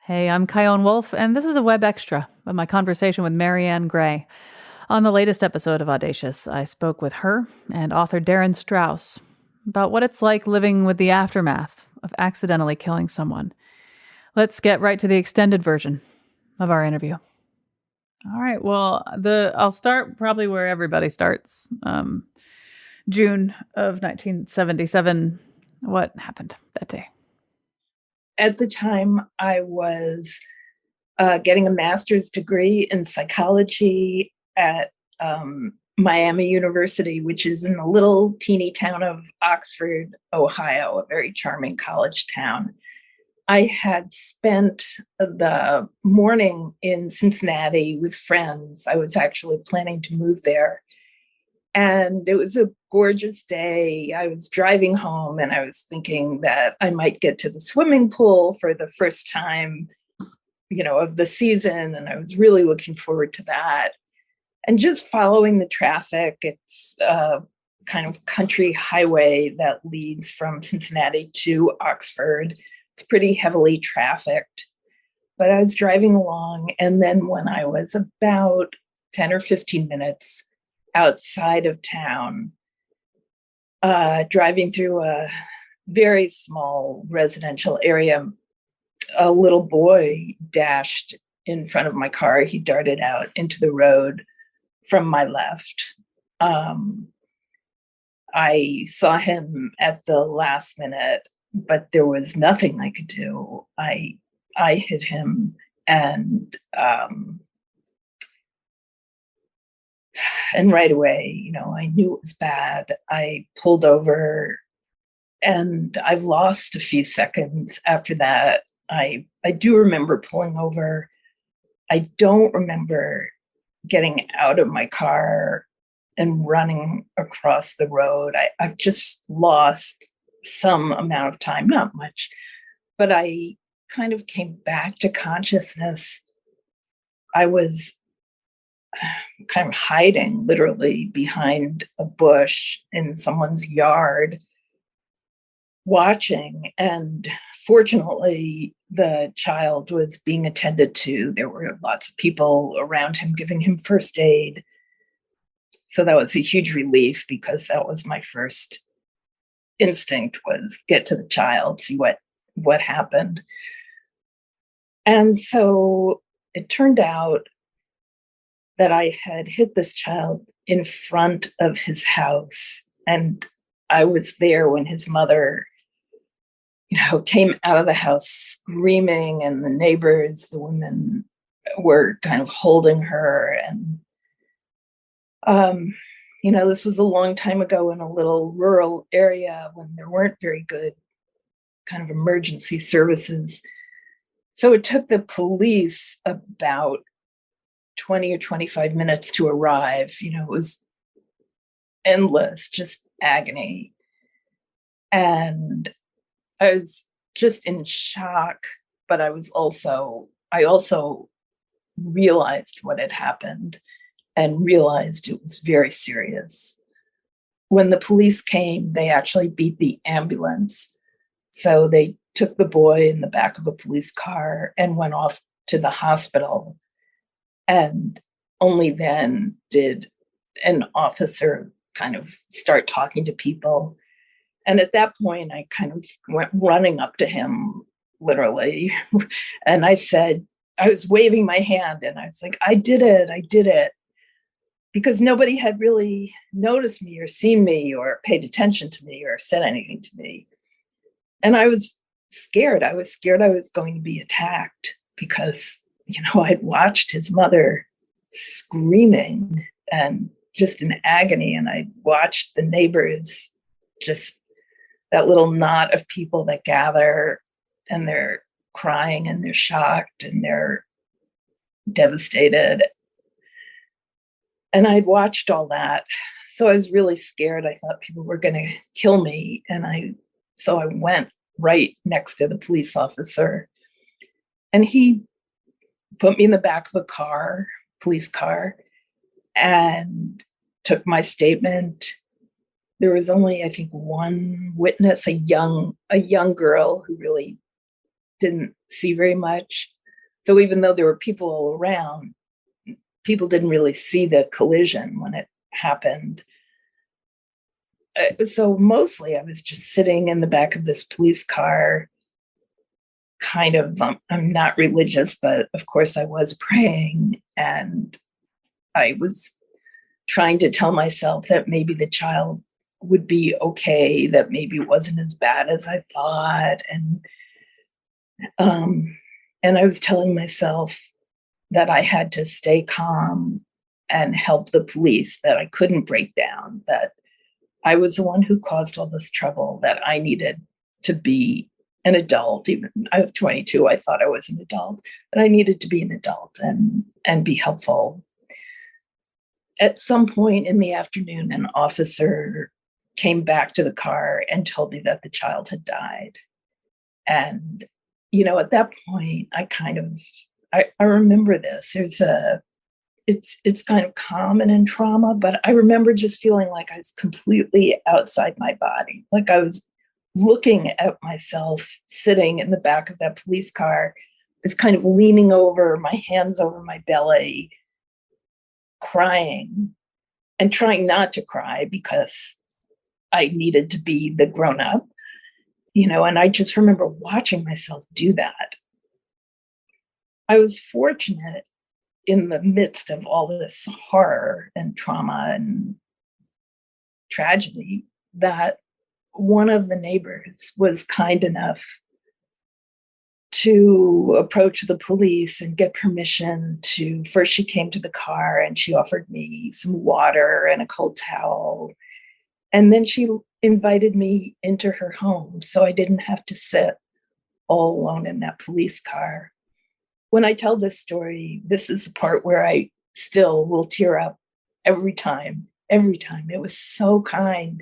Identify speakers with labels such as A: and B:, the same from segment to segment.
A: Hey, I'm Kyone Wolf, and this is a web extra of my conversation with Maryann Gray. On the latest episode of Audacious, I spoke with her and author Darin Strauss about what it's like living with the aftermath of accidentally killing someone. Let's get right to the extended version of our interview. All right, well, I'll start probably where everybody starts. June of 1977. What happened that day?
B: At the time, I was getting a master's degree in psychology at Miami University, which is in the little teeny town of Oxford, Ohio, a very charming college town. I had spent the morning in Cincinnati with friends. I was actually planning to move there. And it was a gorgeous day. I was driving home and I was thinking that I might get to the swimming pool for the first time, of the season. And I was really looking forward to that. And just following the traffic, it's a kind of country highway that leads from Cincinnati to Oxford. It's pretty heavily trafficked. But I was driving along. And then when I was about 10 or 15 minutes outside of town, driving through a very small residential area, a little boy dashed in front of my car. He darted out into the road from my left. I saw him at the last minute, but there was nothing I could do. I hit him, and right away, I knew it was bad. I pulled over, and I've lost a few seconds after that. I do remember pulling over. I don't remember getting out of my car and running across the road. I've just lost some amount of time, not much, but I kind of came back to consciousness. I was kind of hiding literally behind a bush in someone's yard, watching. And fortunately, the child was being attended to. There were lots of people around him giving him first aid. So that was a huge relief, because that was my first instinct, was get to the child, see what happened. And so it turned out that I had hit this child in front of his house. And I was there when his mother, came out of the house screaming, and the neighbors, the women, were kind of holding her. And, this was a long time ago in a little rural area when there weren't very good kind of emergency services. So it took the police about 20 or 25 minutes to arrive. It was endless, just agony. And I was just in shock, but I also realized what had happened and realized it was very serious. When the police came, they actually beat the ambulance. So they took the boy in the back of a police car and went off to the hospital. And only then did an officer kind of start talking to people. And at that point, I kind of went running up to him, literally. And I was waving my hand, and I was like, I did it. Because nobody had really noticed me or seen me or paid attention to me or said anything to me. And I was scared. I was scared I was going to be attacked, because I'd watched his mother screaming and just in agony. And I watched the neighbors, just that little knot of people that gather, and they're crying and they're shocked and they're devastated. And I'd watched all that. So I was really scared. I thought people were going to kill me. So I went right next to the police officer, and he put me in the back of a police car, and took my statement. There was only, I think, one witness, a young girl who really didn't see very much. So even though there were people all around, people didn't really see the collision when it happened. So mostly I was just sitting in the back of this police car, kind of, I'm not religious, but of course I was praying, and I was trying to tell myself that maybe the child would be okay, that maybe it wasn't as bad as I thought. And I was telling myself that I had to stay calm and help the police, that I couldn't break down, that I was the one who caused all this trouble, that I needed to be an adult. Even I was 22, I thought I was an adult, but I needed to be an adult and be helpful. At some point in the afternoon, an officer came back to the car and told me that the child had died. And, at that point, I remember this. It's kind of common in trauma, but I remember just feeling like I was completely outside my body. Like I was looking at myself sitting in the back of that police car, was kind of leaning over, my hands over my belly, crying and trying not to cry because I needed to be the grown up, and I just remember watching myself do that. I was fortunate in the midst of all this horror and trauma and tragedy that one of the neighbors was kind enough to approach the police and get permission to, first she came to the car and she offered me some water and a cold towel. And then she invited me into her home so I didn't have to sit all alone in that police car. When I tell this story, this is the part where I still will tear up every time. It was so kind.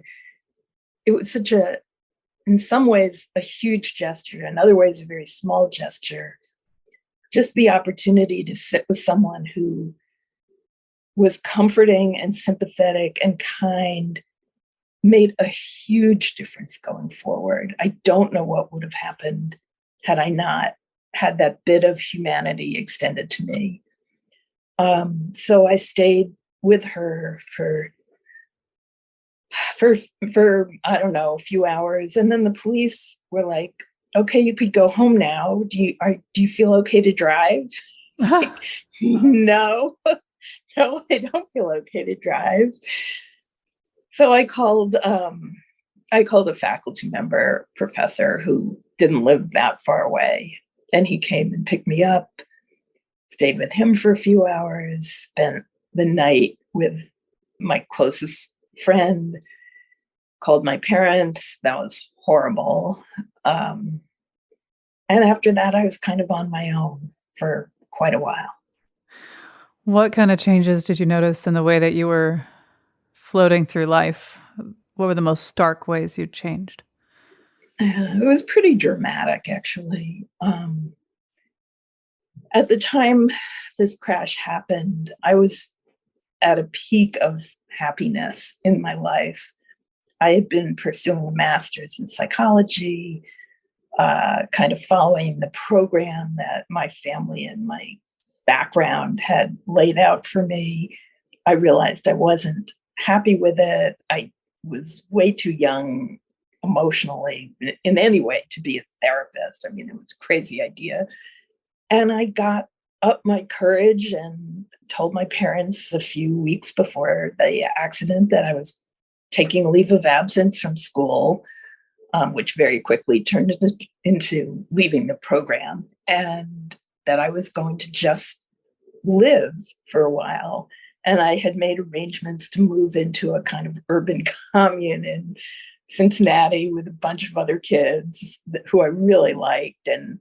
B: It was such in some ways, a huge gesture, in other ways, a very small gesture. Just the opportunity to sit with someone who was comforting and sympathetic and kind made a huge difference going forward. I don't know what would have happened had I not had that bit of humanity extended to me. So I stayed with her for I don't know, a few hours, and then the police were like, "Okay, you could go home now. Do you feel okay to drive?" It's like, no, no, I don't feel okay to drive. So I called a faculty member, professor who didn't live that far away, and he came and picked me up. Stayed with him for a few hours. Spent the night with my closest friend. Called my parents. That was horrible. And after that, I was kind of on my own for quite a while.
A: What kind of changes did you notice in the way that you were floating through life? What were the most stark ways you changed?
B: It was pretty dramatic, actually. At the time this crash happened, I was at a peak of happiness in my life. I had been pursuing a master's in psychology, kind of following the program that my family and my background had laid out for me. I realized I wasn't happy with it. I was way too young emotionally in any way to be a therapist. I mean, it was a crazy idea. And I got up my courage and told my parents a few weeks before the accident that I was taking a leave of absence from school, which very quickly turned into leaving the program, and that I was going to just live for a while. And I had made arrangements to move into a kind of urban commune in Cincinnati with a bunch of other kids who I really liked. And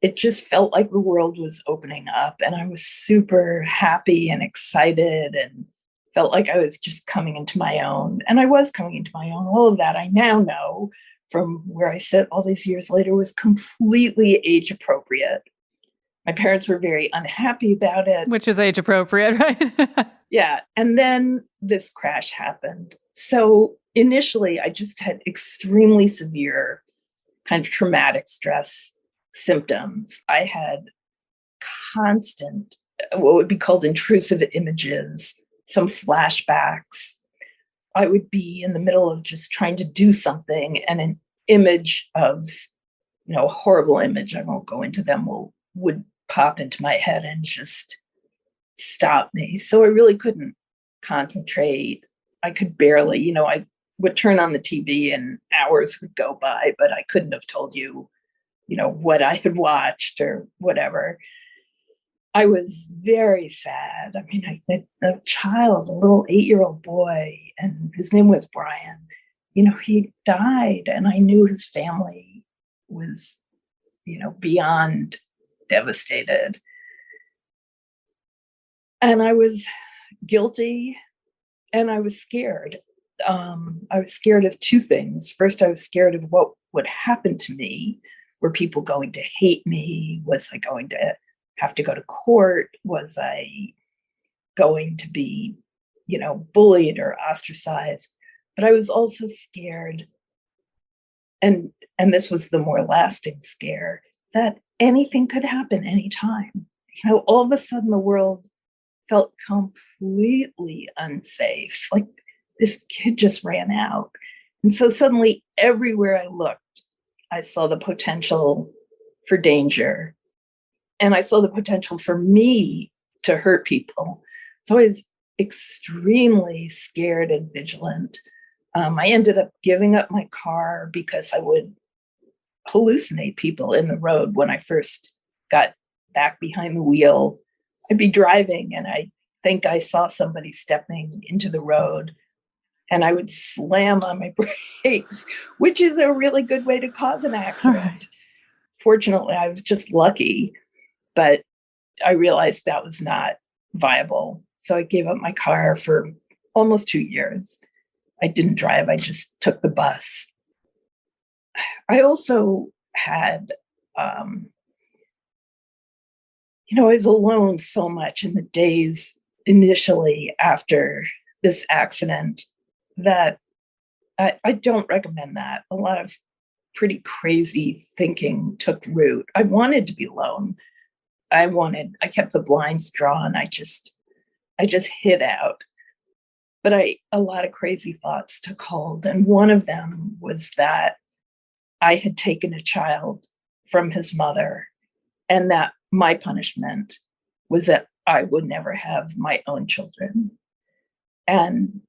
B: it just felt like the world was opening up, and I was super happy and excited and felt like I was just coming into my own. And I was coming into my own. All of that I now know from where I sit all these years later was completely age appropriate. My parents were very unhappy about it.
A: Which is age appropriate, right?
B: Yeah. And then this crash happened. So initially, I just had extremely severe kind of traumatic stress symptoms. I had constant, what would be called intrusive images, some flashbacks. I would be in the middle of just trying to do something, and an image of, a horrible image, I won't go into them, would pop into my head and just stop me. So I really couldn't concentrate. I could barely, I would turn on the TV and hours would go by, but I couldn't have told you, what I had watched or whatever. I was very sad. I mean, a child, a little 8-year-old boy, and his name was Brian. He died, and I knew his family was, beyond devastated. And I was guilty, and I was scared. I was scared of two things. First, I was scared of what would happen to me. Were people going to hate me? Was I going to have to go to court? Was I going to be, bullied or ostracized? But I was also scared, and this was the more lasting scare, that anything could happen anytime. All of a sudden the world felt completely unsafe. Like this kid just ran out. And so suddenly everywhere I looked, I saw the potential for danger. And I saw the potential for me to hurt people. So I was extremely scared and vigilant. I ended up giving up my car because I would hallucinate people in the road. When I first got back behind the wheel, I'd be driving and I think I saw somebody stepping into the road, and I would slam on my brakes, which is a really good way to cause an accident.
A: Right.
B: Fortunately, I was just lucky, but I realized that was not viable. So I gave up my car for almost 2 years. I didn't drive. I just took the bus. I also had, I was alone so much in the days initially after this accident that I don't recommend that. A lot of pretty crazy thinking took root. I wanted to be alone. I kept the blinds drawn. I just hid out. But a lot of crazy thoughts took hold. And one of them was that I had taken a child from his mother, and that my punishment was that I would never have my own children. And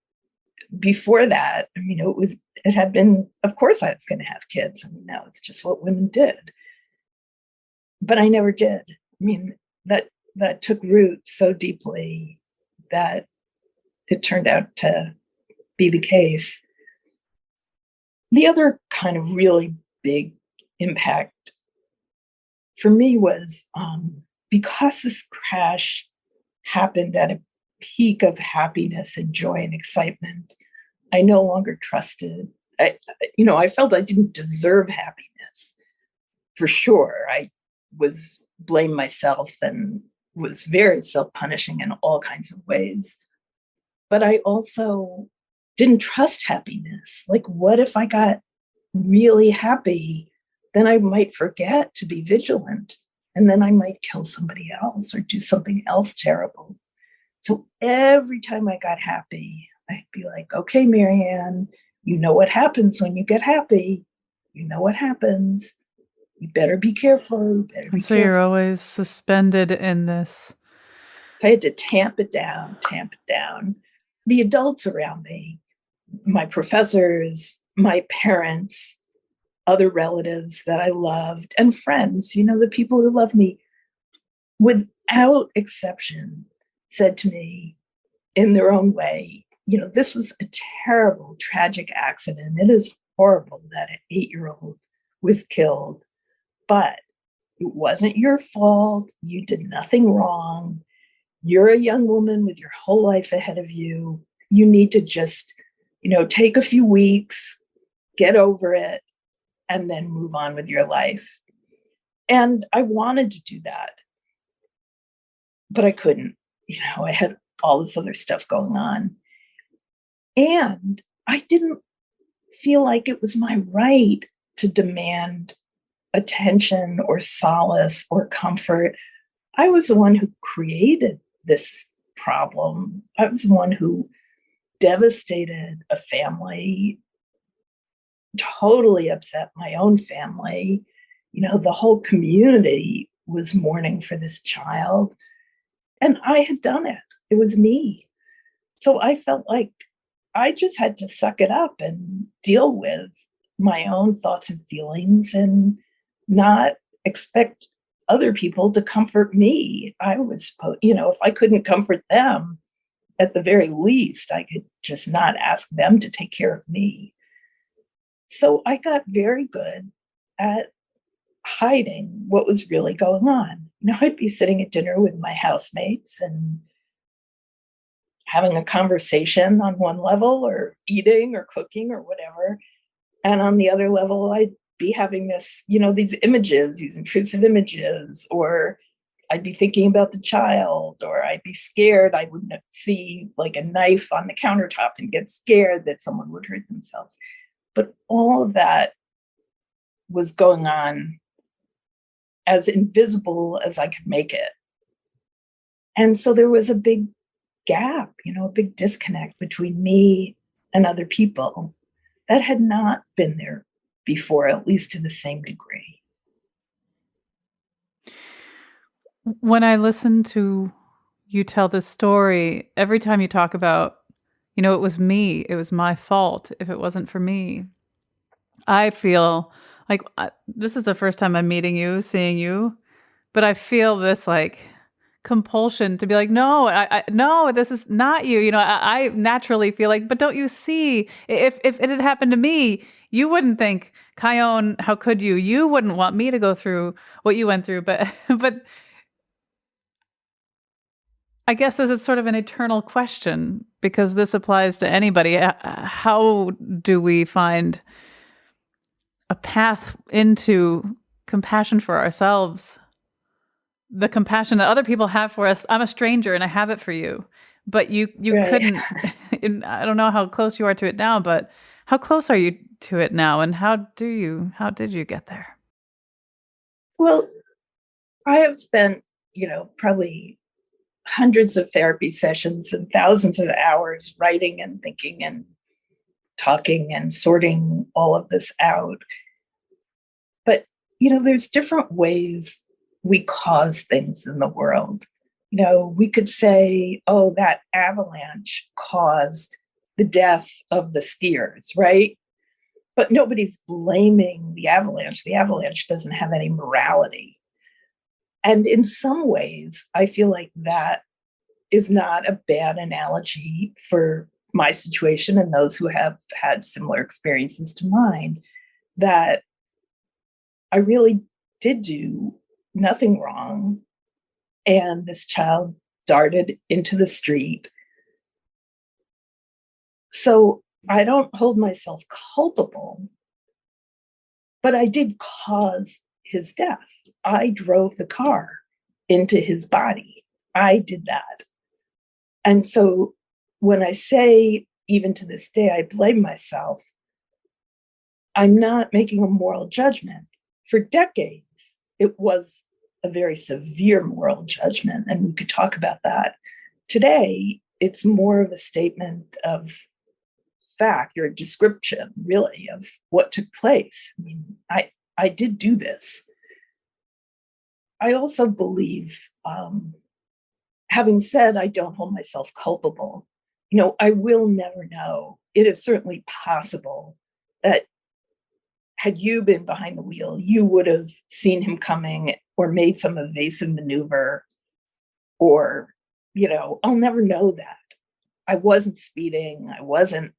B: before that, it had been, of course I was going to have kids. Now it's just what women did. But I never did. That took root so deeply that it turned out to be the case. The other kind of really big impact for me was because this crash happened at a peak of happiness and joy and excitement, I no longer trusted. I felt I didn't deserve happiness. For sure, I was blamed myself and was very self-punishing in all kinds of ways. But I also didn't trust happiness. Like, what if I got really happy? Then I might forget to be vigilant, and then I might kill somebody else or do something else terrible. So every time I got happy, I'd be like, okay, Maryann, you know what happens when you get happy. You know what happens. You better be careful.
A: And so you're always suspended in this.
B: I had to tamp it down. The adults around me, my professors, my parents, other relatives that I loved, and friends, the people who love me, without exception, said to me in their own way, this was a terrible, tragic accident. It is horrible that an 8-year-old was killed, but it wasn't your fault. You did nothing wrong. You're a young woman with your whole life ahead of you. You need to just, take a few weeks, get over it, and then move on with your life. And I wanted to do that, but I couldn't. I had all this other stuff going on. And I didn't feel like it was my right to demand attention or solace or comfort. I was the one who created this problem. I was the one who devastated a family, totally upset my own family. The whole community was mourning for this child, and I had done it. It was me. So I felt like I just had to suck it up and deal with my own thoughts and feelings and not expect other people to comfort me. I was supposed, if I couldn't comfort them, at the very least, I could just not ask them to take care of me. So I got very good at hiding what was really going on. I'd be sitting at dinner with my housemates and having a conversation on one level, or eating or cooking or whatever. And on the other level, I'd be having these images, these intrusive images, or I'd be thinking about the child, or I'd be scared I wouldn't see like a knife on the countertop and get scared that someone would hurt themselves. But all of that was going on as invisible as I could make it. And so there was a big gap, a big disconnect between me and other people that had not been there before, at least to the same degree.
A: When I listen to you tell this story, every time you talk about, it was me, it was my fault if it wasn't for me, I feel like this is the first time I'm meeting you, seeing you, but I feel this like compulsion to be like, no, no, this is not you. I naturally feel like, but don't you see, if it had happened to me, you wouldn't think, Kyone, how could you? You wouldn't want me to go through what you went through, but but I guess this is sort of an eternal question, because this applies to anybody. How do we find a path into compassion for ourselves? The compassion that other people have for us. I'm a stranger and I have it for you, but you
B: Right.
A: couldn't. I don't know how close you are to it now, but how close are you to it now, and how did you get there?
B: Well, I have spent, probably hundreds of therapy sessions and thousands of hours writing and thinking and talking and sorting all of this out. But, there's different ways we cause things in the world. We could say, oh, that avalanche caused the death of the skiers, right? But nobody's blaming the avalanche. The avalanche doesn't have any morality. And in some ways, I feel like that is not a bad analogy for my situation and those who have had similar experiences to mine, that I really did do nothing wrong. And this child darted into the street. So I don't hold myself culpable, but I did cause his death. I drove the car into his body. I did that. And so when I say, even to this day, I blame myself, I'm not making a moral judgment. For decades, it was a very severe moral judgment, and we could talk about that. Today, it's more of a statement of fact, or a description, really, of what took place. I mean, I did do this. I also believe, having said I don't hold myself culpable, I will never know. It is certainly possible that had you been behind the wheel, you would have seen him coming or made some evasive maneuver, or, I'll never know that. I wasn't speeding. I wasn't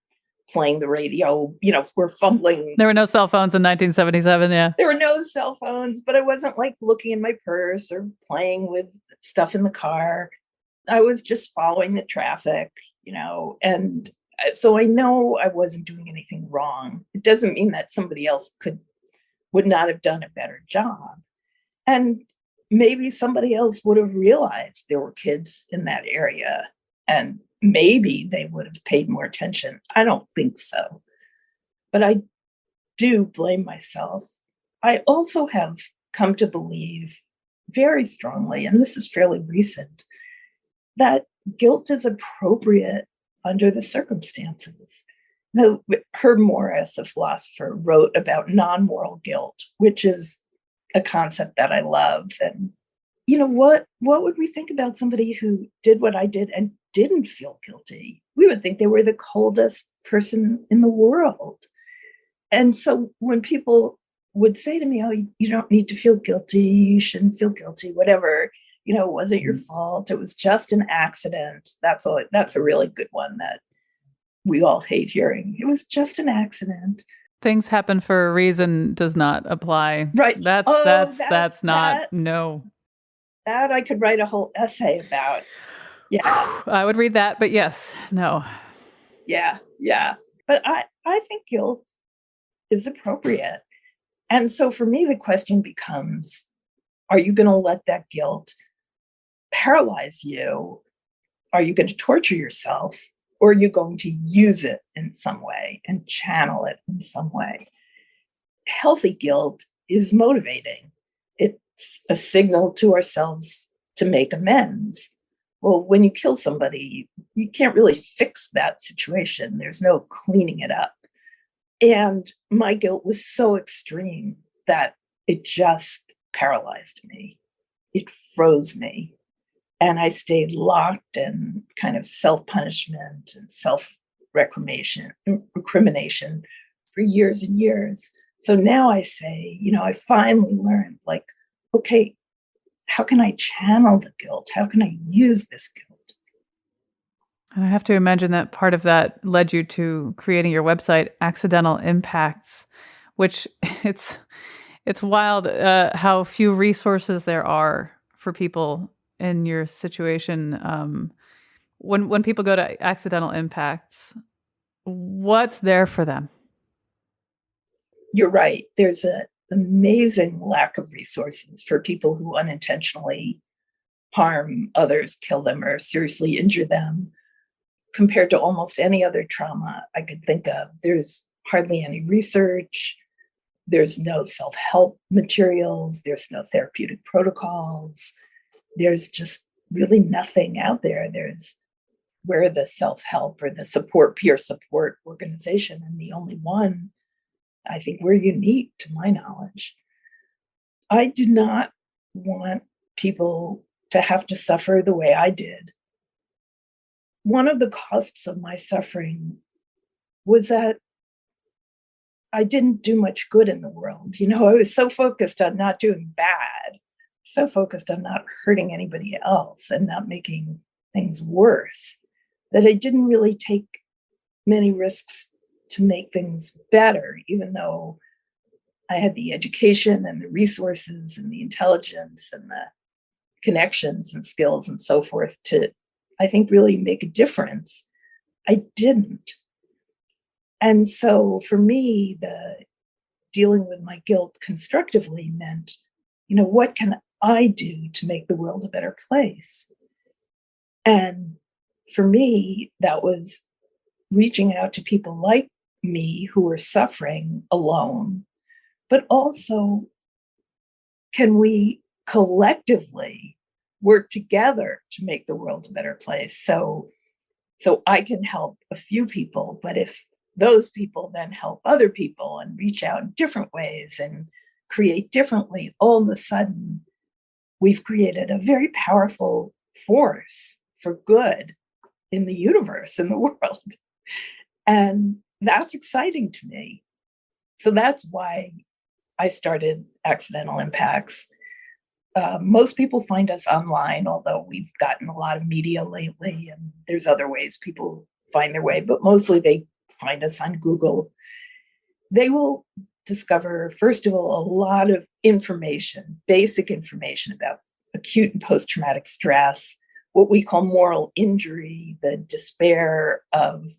B: playing the radio. If we're fumbling.
A: There were no cell phones in 1977. Yeah.
B: There were no cell phones, but I wasn't like looking in my purse or playing with stuff in the car. I was just following the traffic, and so I know I wasn't doing anything wrong. It doesn't mean that somebody else would not have done a better job. And maybe somebody else would have realized there were kids in that area, and maybe they would have paid more attention. I don't think so. But I do blame myself. I also have come to believe very strongly, and this is fairly recent, that guilt is appropriate under the circumstances. Now, Herb Morris, a philosopher, wrote about non-moral guilt, which is a concept that I love. And what would we think about somebody who did what I did and didn't feel guilty? We would think they were the coldest person in the world. And so when people would say to me, "Oh, you don't need to feel guilty, you shouldn't feel guilty, whatever, it wasn't your fault, it was just an accident." That's a really good one that we all hate hearing. It was just an accident.
A: Things happen for a reason does not apply.
B: Right.
A: That's not, no.
B: That I could write a whole essay about. Yeah.
A: I would read that, but yes, no.
B: Yeah. But I think guilt is appropriate. And so for me, the question becomes, are you going to let that guilt paralyze you? Are you going to torture yourself? Or are you going to use it in some way and channel it in some way? Healthy guilt is motivating. It's a signal to ourselves to make amends. Well, when you kill somebody, you can't really fix that situation. There's no cleaning it up. And my guilt was so extreme that it just paralyzed me. It froze me. And I stayed locked in kind of self-punishment and self-recrimination for years and years. So now I say, I finally learned, like, okay, how can I channel the guilt? How can I use this guilt?
A: And I have to imagine that part of that led you to creating your website, Accidental Impacts, which it's wild how few resources there are for people in your situation. When people go to Accidental Impacts, what's there for them?
B: You're right. There's an amazing lack of resources for people who unintentionally harm others, kill them, or seriously injure them. Compared to almost any other trauma I could think of, there's hardly any research. There's no self-help materials. There's no therapeutic protocols. There's just really nothing out there. We're the self-help or the peer support organization, and the only one. I think we're unique to my knowledge. I did not want people to have to suffer the way I did. One of the costs of my suffering was that I didn't do much good in the world. I was so focused on not doing bad, so focused on not hurting anybody else and not making things worse, that I didn't really take many risks to make things better, even though I had the education and the resources and the intelligence and the connections and skills and so forth to, I think, really make a difference. I didn't. And so for me, the dealing with my guilt constructively meant, what can I do to make the world a better place? And for me, that was reaching out to people like me who were suffering alone, but also, can we collectively work together to make the world a better place? So I can help a few people, but if those people then help other people and reach out in different ways and create differently, all of a sudden we've created a very powerful force for good in the universe, in the world. And that's exciting to me. So that's why I started Accidental Impacts. Most people find us online, although we've gotten a lot of media lately, and there's other ways people find their way, but mostly they find us on Google. They will discover, first of all, a lot of information, basic information about acute and post-traumatic stress, what we call moral injury, the despair of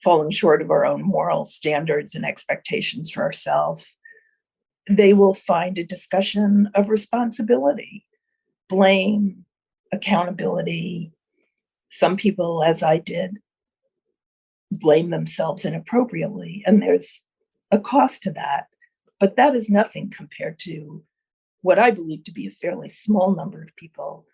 B: falling short of our own moral standards and expectations for ourselves. They will find a discussion of responsibility, blame, accountability. Some people, as I did, blame themselves inappropriately, and there's a cost to that. But that is nothing compared to what I believe to be a fairly small number of people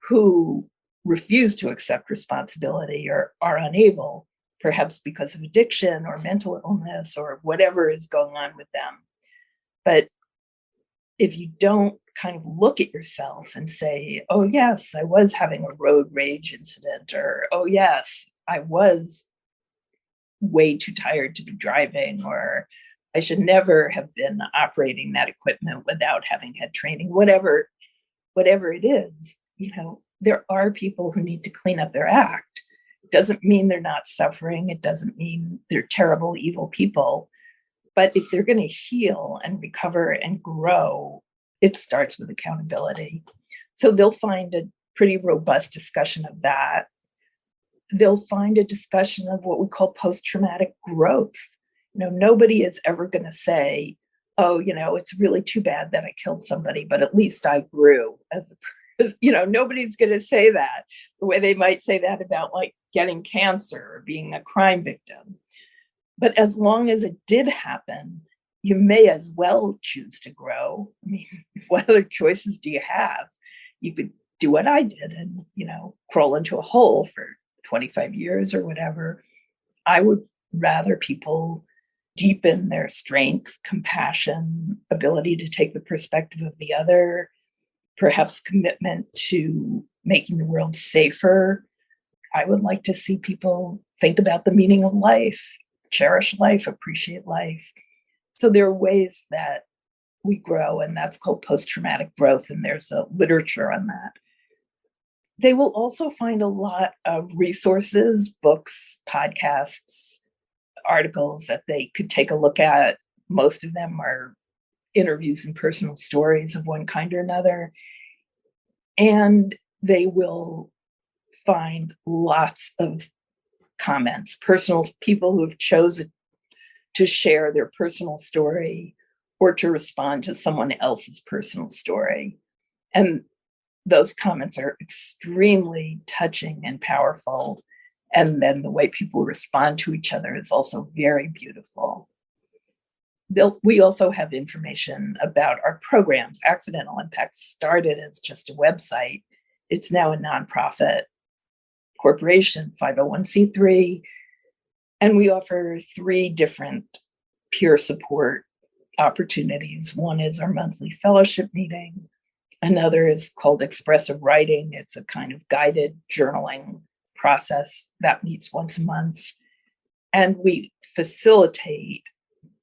B: who refuse to accept responsibility or are unable, perhaps because of addiction or mental illness or whatever is going on with them. But if you don't kind of look at yourself and say, oh, yes, I was having a road rage incident, or, oh, yes, I was way too tired to be driving, or I should never have been operating that equipment without having had training, whatever it is, there are people who need to clean up their act. It doesn't mean they're not suffering. It doesn't mean they're terrible, evil people. But if they're going to heal and recover and grow, it starts with accountability. So they'll find a pretty robust discussion of that. They'll find a discussion of what we call post-traumatic growth. Nobody is ever going to say, oh, it's really too bad that I killed somebody, but at least I grew as a person. Nobody's going to say that the way they might say that about like getting cancer or being a crime victim. But as long as it did happen, you may as well choose to grow. I mean, what other choices do you have? You could do what I did and, crawl into a hole for 25 years or whatever. I would rather people deepen their strength, compassion, ability to take the perspective of the other, perhaps commitment to making the world safer. I would like to see people think about the meaning of life, cherish life, appreciate life. So there are ways that we grow, and that's called post-traumatic growth, and there's a literature on that. They will also find a lot of resources, books, podcasts, articles that they could take a look at. Most of them are interviews and personal stories of one kind or another. And they will find lots of comments, personal people who have chosen to share their personal story or to respond to someone else's personal story. And those comments are extremely touching and powerful. And then the way people respond to each other is also very beautiful. We also have information about our programs. Accidental Impact started as just a website. It's now a nonprofit corporation, 501c3. And we offer 3 different peer support opportunities. One is our monthly fellowship meeting. Another is called expressive writing. It's a kind of guided journaling process that meets once a month. And we facilitate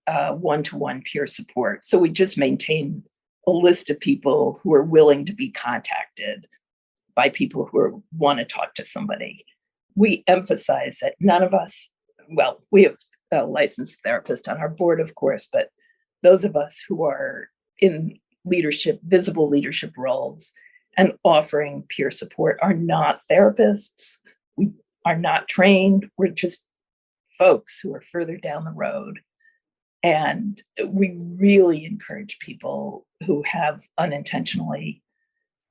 B: one-to-one peer support. So we just maintain a list of people who are willing to be contacted by people who want to talk to somebody. We emphasize that none of us, well, we have a licensed therapist on our board, of course, but those of us who are in leadership, visible leadership roles and offering peer support are not therapists. We are not trained. We're just folks who are further down the road. And we really encourage people who have unintentionally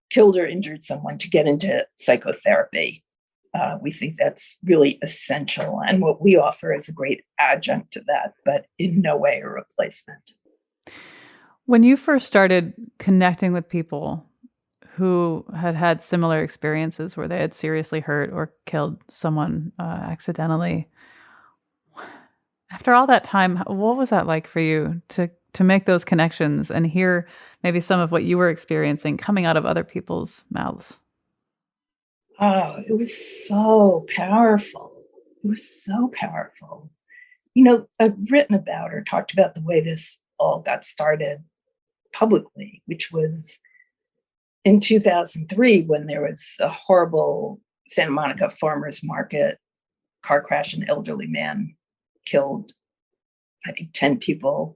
B: killed or injured someone to get into psychotherapy. We think that's really essential. And what we offer is a great adjunct to that, but in no way a replacement.
A: When you first started connecting with people who had had similar experiences where they had seriously hurt or killed someone accidentally, after all that time, what was that like for you to make those connections and hear maybe some of what you were experiencing coming out of other people's mouths?
B: Oh, it was so powerful. It was so powerful. I've written about or talked about the way this all got started publicly, which was in 2003 when there was a horrible Santa Monica farmers market car crash. An elderly man killed, I think, 10 people,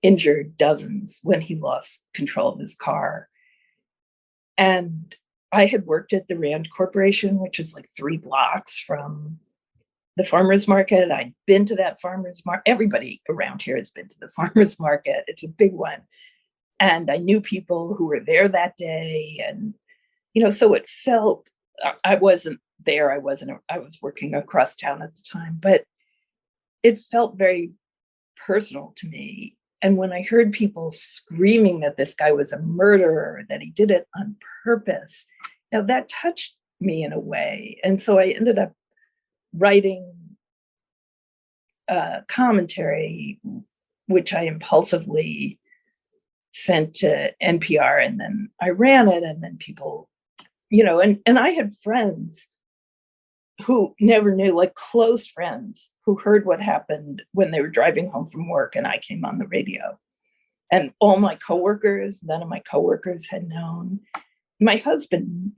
B: injured dozens when he lost control of his car. And I had worked at the Rand Corporation, which is like 3 blocks from the farmers market. I'd been to that farmers market. Everybody around here has been to the farmers market. It's a big one. And I knew people who were there that day. And, so it felt, I wasn't there. I was working across town at the time, but it felt very personal to me. And when I heard people screaming that this guy was a murderer, that he did it on purpose, now that touched me in a way. And so I ended up writing a commentary, which I impulsively sent to NPR, and then I ran it, and then people, and I had friends who never knew, like close friends who heard what happened when they were driving home from work and I came on the radio. And all my coworkers, none of my coworkers had known. My husband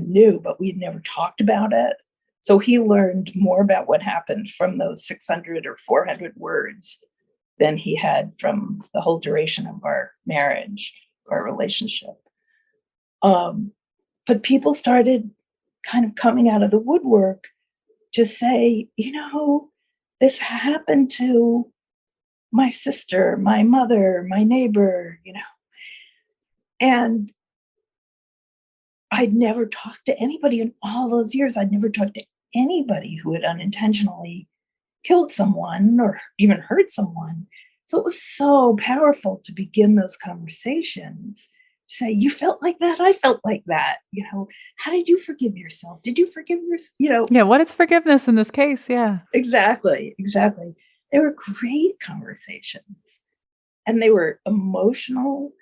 B: knew, but we'd never talked about it. So he learned more about what happened from those 600 or 400 words than he had from the whole duration of our marriage, our relationship. But people started kind of coming out of the woodwork to say, this happened to my sister, my mother, my neighbor, and I'd never talked to anybody in all those years. I'd never talked to anybody who had unintentionally killed someone or even hurt someone. So it was so powerful to begin those conversations. Say, you felt like that? I felt like that. How did you forgive yourself? Did you forgive yourself?
A: Yeah, what is forgiveness in this case? Yeah.
B: Exactly. They were great conversations. And they were emotional,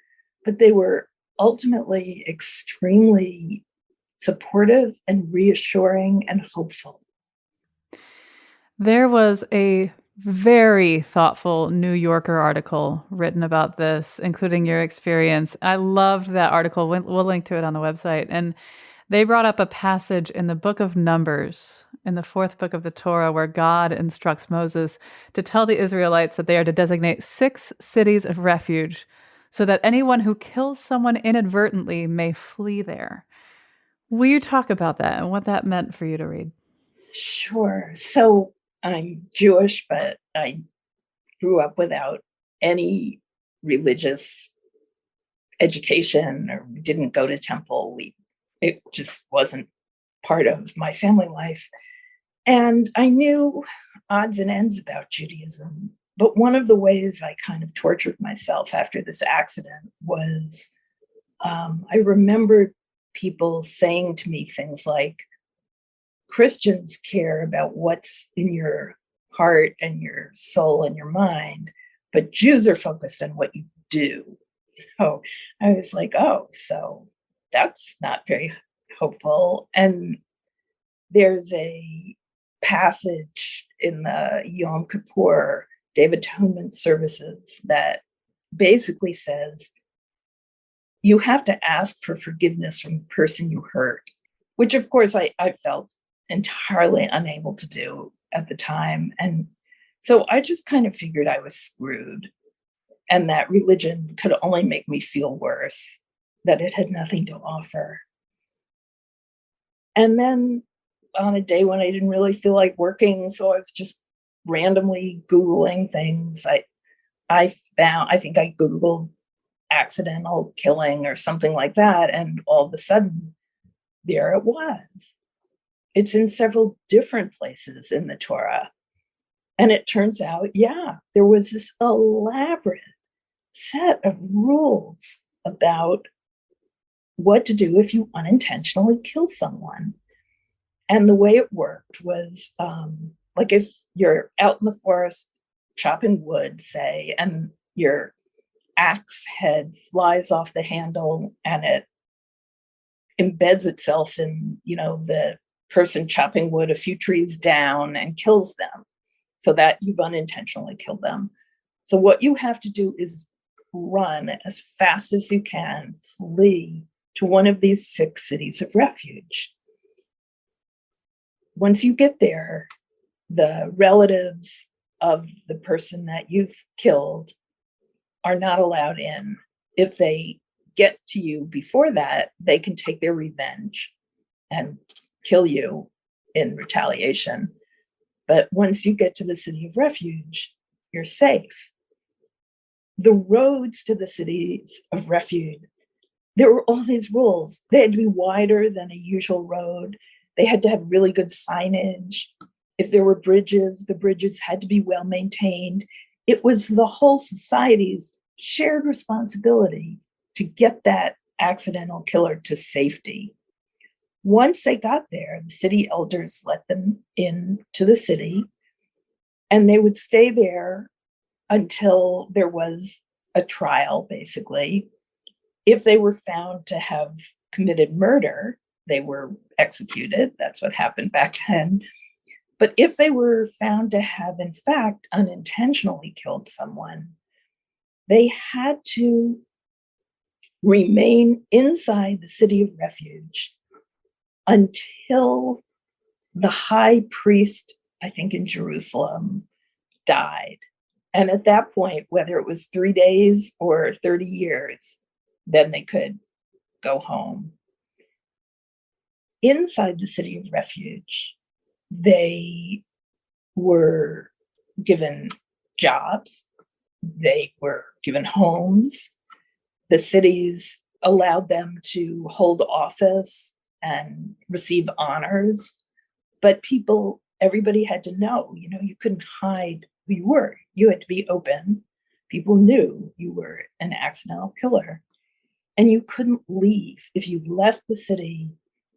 B: but they were ultimately extremely supportive and reassuring and hopeful.
A: There was a very thoughtful New Yorker article written about this, including your experience. I loved that article. We'll link to it on the website. And they brought up a passage in the book of Numbers, in the 4th book of the Torah, where God instructs Moses to tell the Israelites that they are to designate 6 cities of refuge so that anyone who kills someone inadvertently may flee there. Will you talk about that and what that meant for you to read?
B: Sure. So I'm Jewish, but I grew up without any religious education or didn't go to temple. It just wasn't part of my family life. And I knew odds and ends about Judaism. But one of the ways I kind of tortured myself after this accident was I remembered people saying to me things like, Christians care about what's in your heart and your soul and your mind, but Jews are focused on what you do. So I was like, so that's not very hopeful. And there's a passage in the Yom Kippur Day of Atonement services that basically says you have to ask for forgiveness from the person you hurt, which of course I felt entirely unable to do at the time. And so I just kind of figured I was screwed and that religion could only make me feel worse, that it had nothing to offer. And then on a day when I didn't really feel like working, so I was just randomly Googling things. I think I Googled accidental killing or something like that. And all of a sudden, there it was. It's in several different places in the Torah. And it turns out, there was this elaborate set of rules about what to do if you unintentionally kill someone. And the way it worked was like if you're out in the forest chopping wood, say, and your axe head flies off the handle and it embeds itself in, the person chopping wood a few trees down and kills them, so that you've unintentionally killed them. So what you have to do is run as fast as you can, flee to one of these 6 cities of refuge. Once you get there, the relatives of the person that you've killed are not allowed in. If they get to you before that, they can take their revenge and kill you in retaliation. But once you get to the city of refuge, you're safe. The roads to the cities of refuge, there were all these rules. They had to be wider than a usual road. They had to have really good signage. If there were bridges, the bridges had to be well maintained. it was the whole society's shared responsibility to get that accidental killer to safety. Once they got there, the city elders let them into the city, and they would stay there until there was a trial, basically. If they were found to have committed murder, they were executed. That's what happened back then. But if they were found to have, in fact, unintentionally killed someone, they had to remain inside the city of refuge until the high priest, I think in Jerusalem, died. And at that point, whether it was 3 days or 30 years, then they could go home. Inside the city of refuge, they were given jobs, they were given homes. The cities allowed them to hold office and receive honors. But everybody had to know, you couldn't hide who you were. You had to be open. People knew you were an accidental killer. And you couldn't leave. If you left the city,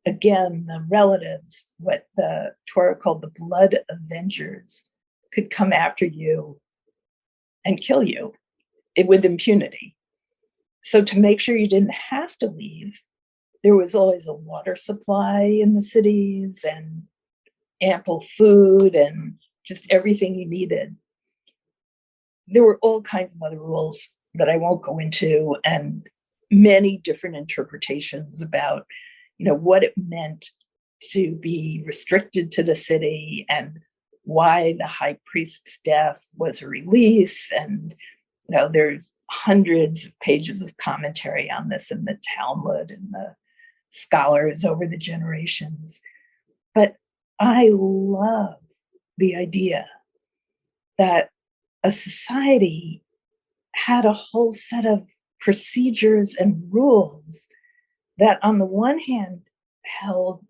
B: again, the relatives, what the Torah called the blood avengers, could come after you and kill you with impunity. So to make sure you didn't have to leave, there was always a water supply in the cities and ample food and just everything you needed. There were all kinds of other rules that I won't go into, and many different interpretations about, what it meant to be restricted to the city and why the high priest's death was a release. And, there's hundreds of pages of commentary on this in the Talmud and the scholars over the generations. But I love the idea that a society had a whole set of procedures and rules that, on the one hand, held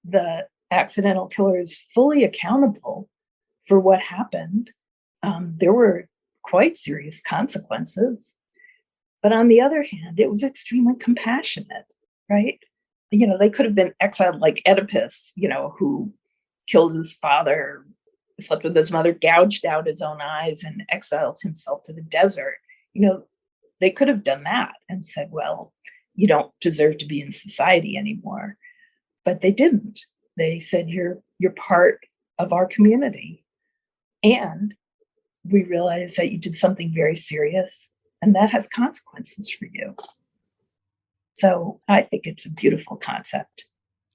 B: the accidental killers fully accountable for what happened. There were quite serious consequences. But on the other hand, it was extremely compassionate, right? They could have been exiled like Oedipus, who killed his father, slept with his mother, gouged out his own eyes, and exiled himself to the desert. They could have done that and said, well, you don't deserve to be in society anymore. But they didn't. They said, you're part of our community. And we realize that you did something very serious, and that has consequences for you. So I think it's a beautiful concept.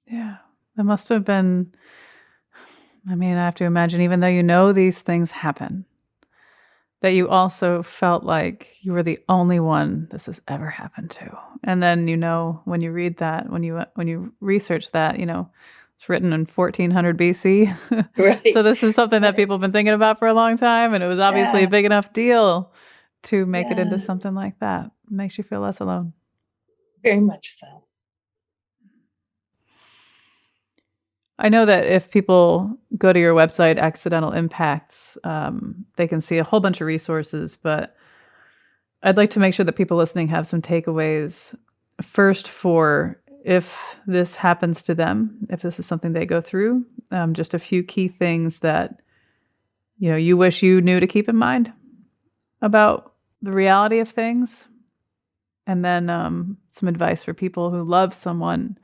A: Yeah. That must have been, I have to imagine, even though these things happen, that you also felt like you were the only one this has ever happened to. And then, when you read that, when you research that, it's written in 1400 BC.
B: Right.
A: So this is something that people have been thinking about for a long time. And it was obviously a big enough deal to make it into something like that. It makes you feel less alone.
B: Very much so.
A: I know that if people go to your website, Accidental Impacts, they can see a whole bunch of resources, but I'd like to make sure that people listening have some takeaways. First, for if this happens to them, if this is something they go through, just a few key things that, you wish you knew to keep in mind about the reality of things. And then some advice for people who love someone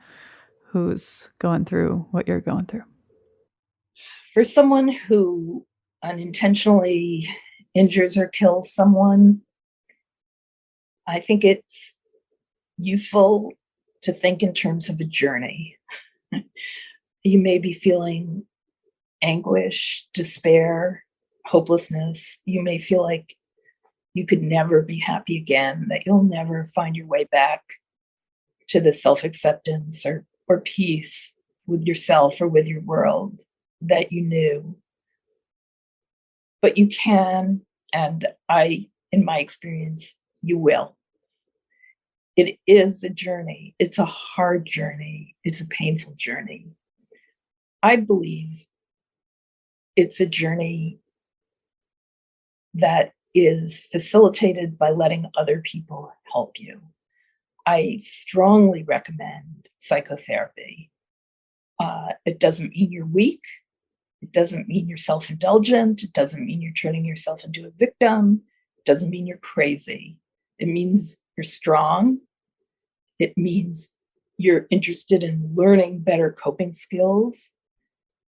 A: who's going through what you're going through.
B: For someone who unintentionally injures or kills someone, I think it's useful to think in terms of a journey. You may be feeling anguish, despair, hopelessness. You may feel like you could never be happy again, that you'll never find your way back to the self-acceptance or peace with yourself or with your world that you knew. But you can, and in my experience, you will. It is a journey. It's a hard journey. It's a painful journey. I believe it's a journey that is facilitated by letting other people help you. I strongly recommend psychotherapy. It doesn't mean you're weak. It doesn't mean you're self-indulgent. It doesn't mean you're turning yourself into a victim. It doesn't mean you're crazy. It means you're strong. It means you're interested in learning better coping skills,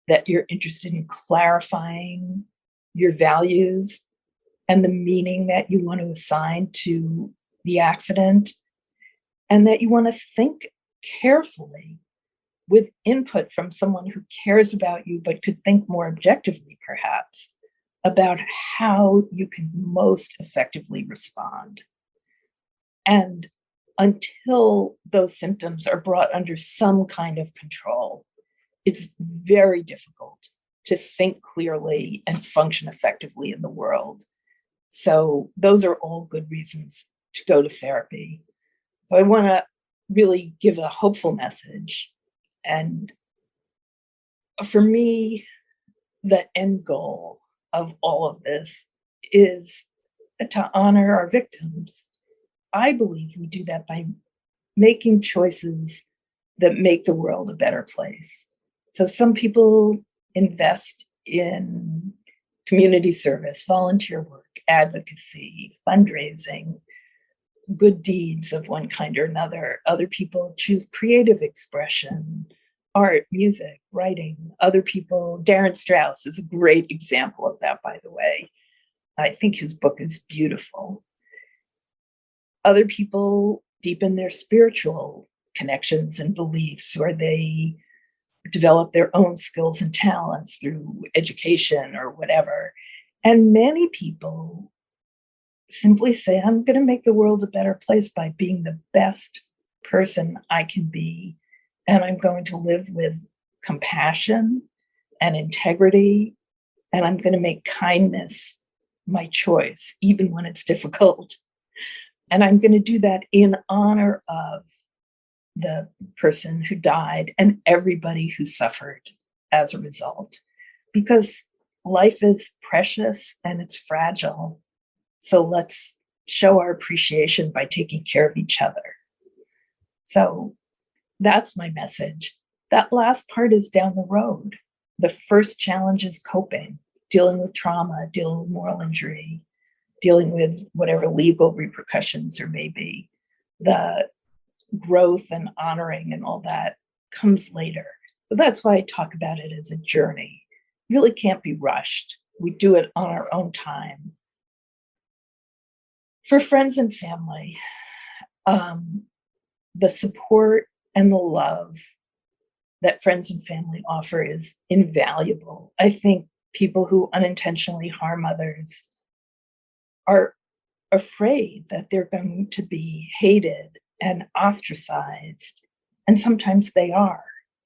B: that you're interested in clarifying your values and the meaning that you want to assign to the accident, and that you want to think carefully with input from someone who cares about you, but could think more objectively, perhaps, about how you can most effectively respond. And until those symptoms are brought under some kind of control, it's very difficult to think clearly and function effectively in the world. So those are all good reasons to go to therapy. So I want to really give a hopeful message. And for me, the end goal of all of this is to honor our victims. I believe we do that by making choices that make the world a better place. So some people invest in community service, volunteer work, advocacy, fundraising, good deeds of one kind or another. Other people choose creative expression, art, music, writing. Other people, Darin Strauss is a great example of that, by the way. I think his book is beautiful. Other people deepen their spiritual connections and beliefs, or they develop their own skills and talents through education or whatever. And many people simply say, I'm going to make the world a better place by being the best person I can be. And I'm going to live with compassion and integrity. And I'm going to make kindness my choice, even when it's difficult. And I'm going to do that in honor of the person who died and everybody who suffered as a result. Because life is precious and it's fragile. So let's show our appreciation by taking care of each other. So that's my message. That last part is down the road. The first challenge is coping, dealing with trauma, dealing with moral injury, dealing with whatever legal repercussions there may be. The growth and honoring and all that comes later. So that's why I talk about it as a journey. It really can't be rushed. We do it on our own time. For friends and family, the support and the love that friends and family offer is invaluable. I think people who unintentionally harm others are afraid that they're going to be hated and ostracized. And sometimes they are.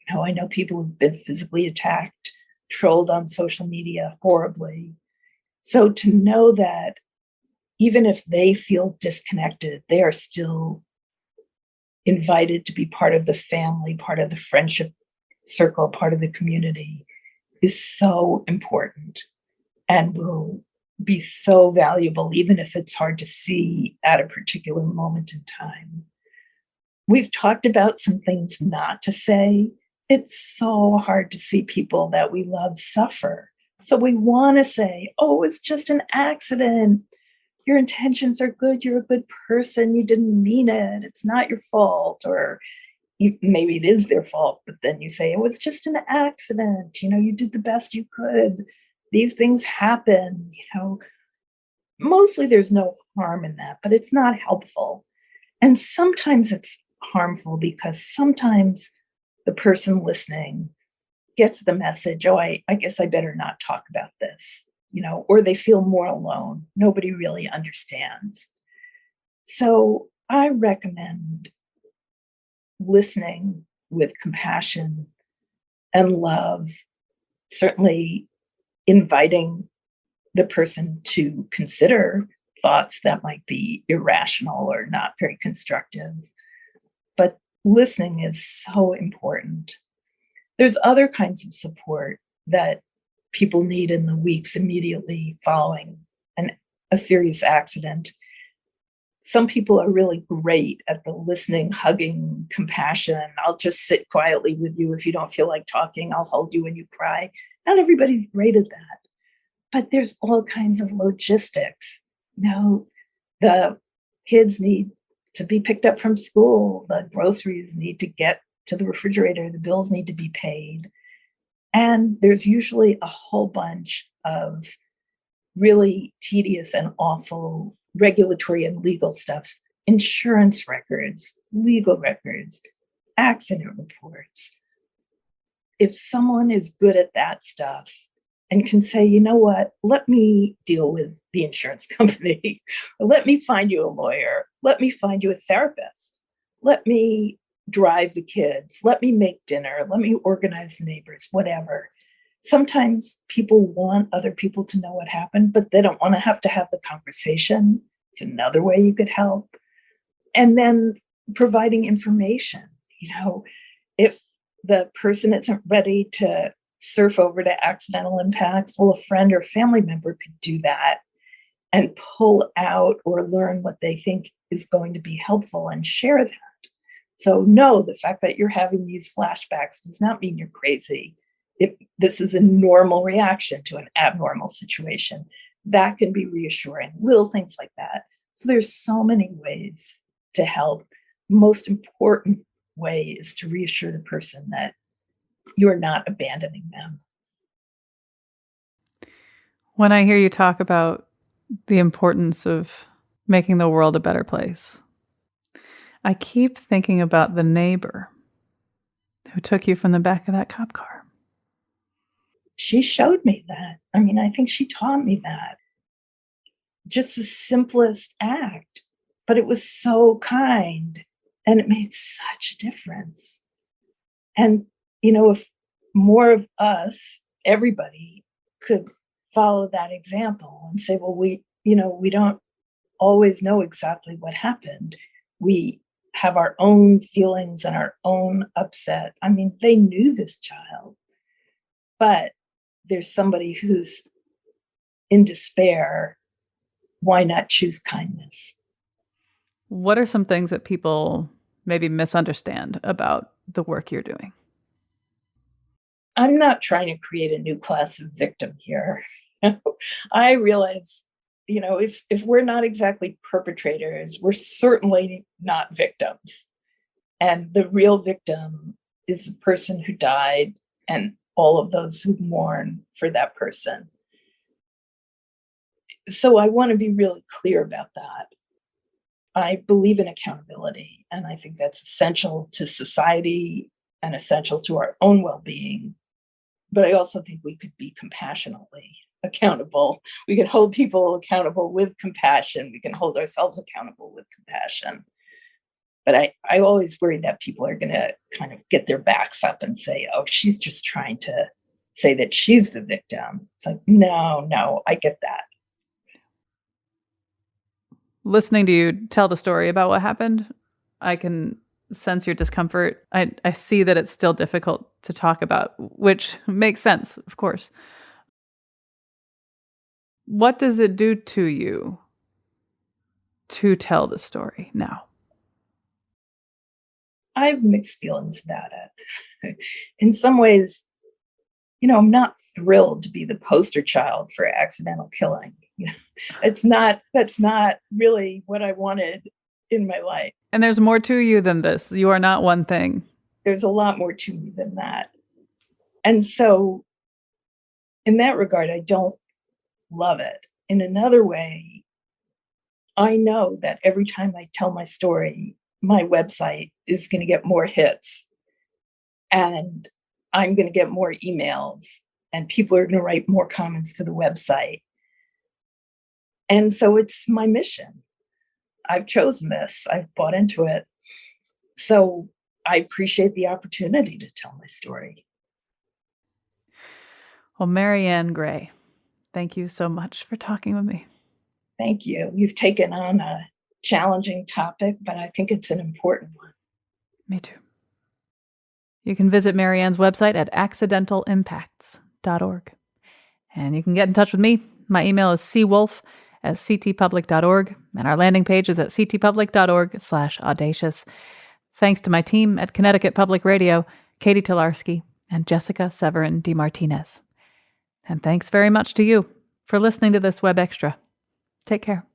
B: I know people who've been physically attacked, trolled on social media horribly. So to know that even if they feel disconnected, they are still invited to be part of the family, part of the friendship circle, part of the community is so important and will be so valuable, even if it's hard to see at a particular moment in time. We've talked about some things not to say. It's so hard to see people that we love suffer. So we want to say, oh, it's just an accident. Your intentions are good. You're a good person. You didn't mean it. It's not your fault. Or maybe it is their fault, but then you say, it was just an accident. You did the best you could. These things happen. Mostly there's no harm in that, but it's not helpful. And sometimes it's harmful because sometimes the person listening gets the message, oh, I guess I better not talk about this. Or they feel more alone. Nobody really understands. So I recommend listening with compassion and love, certainly inviting the person to consider thoughts that might be irrational or not very constructive. But listening is so important. There's other kinds of support that people need in the weeks immediately following an a serious accident, some people are really great at the listening, hugging, compassion. I'll just sit quietly with you. If you don't feel like talking, I'll hold you when you cry. Not everybody's great at that. But there's all kinds of logistics. The kids need to be picked up from school. The groceries need to get to the refrigerator. The bills need to be paid. And there's usually a whole bunch of really tedious and awful regulatory and legal stuff, insurance records, legal records, accident reports. If someone is good at that stuff and can say, you know what, let me deal with the insurance company, let me find you a lawyer, let me find you a therapist, let me drive the kids, let me make dinner, let me organize the neighbors, whatever. Sometimes people want other people to know what happened, but they don't want to have the conversation. It's another way you could help. And then providing information. If the person isn't ready to surf over to accidental impacts, well, a friend or family member could do that and pull out or learn what they think is going to be helpful and share that. So no, the fact that you're having these flashbacks does not mean you're crazy. If this is a normal reaction to an abnormal situation, that can be reassuring, little things like that. So there's so many ways to help. Most important way is to reassure the person that you're not abandoning them.
A: When I hear you talk about the importance of making the world a better place, I keep thinking about the neighbor who took you from the back of that cop car.
B: She showed me that. I think she taught me that. Just the simplest act, but it was so kind and it made such a difference. And, if more of us, everybody could follow that example and say, well, we don't always know exactly what happened. We have our own feelings and our own upset. They knew this child, but there's somebody who's in despair. Why not choose kindness?
A: What are some things that people maybe misunderstand about the work you're doing?
B: I'm not trying to create a new class of victim here. I realize, if we're not exactly perpetrators, we're certainly not victims. And the real victim is the person who died and all of those who mourn for that person. So I want to be really clear about that. I believe in accountability, and I think that's essential to society and essential to our own well-being. But I also think we could be compassionately accountable. We can hold people accountable with compassion. We can hold ourselves accountable with compassion. But I always worry that people are going to kind of get their backs up and say, oh, she's just trying to say that she's the victim. It's like, no, I get that.
A: Listening to you tell the story about what happened, I can sense your discomfort. I see that it's still difficult to talk about, which makes sense, of course. What does it do to you to tell the story now?
B: I have mixed feelings about it. In some ways, I'm not thrilled to be the poster child for accidental killing. That's not really what I wanted in my life.
A: And there's more to you than this. You are not one thing.
B: There's a lot more to me than that. And so in that regard, I don't love it. In another way, I know that every time I tell my story, my website is going to get more hits and I'm going to get more emails and people are going to write more comments to the website. And so it's my mission. I've chosen this. I've bought into it. So I appreciate the opportunity to tell my story.
A: Well, Maryann Gray, thank you so much for talking with me.
B: Thank you. You've taken on a challenging topic, but I think it's an important one.
A: Me too. You can visit Maryann's website at accidentalimpacts.org. And you can get in touch with me. My email is cwolf at ctpublic.org, and our landing page is at ctpublic.org/audacious. Thanks to my team at Connecticut Public Radio, Katie Tolarski and Jessica Severin DeMartinez. And thanks very much to you for listening to this Web Extra. Take care.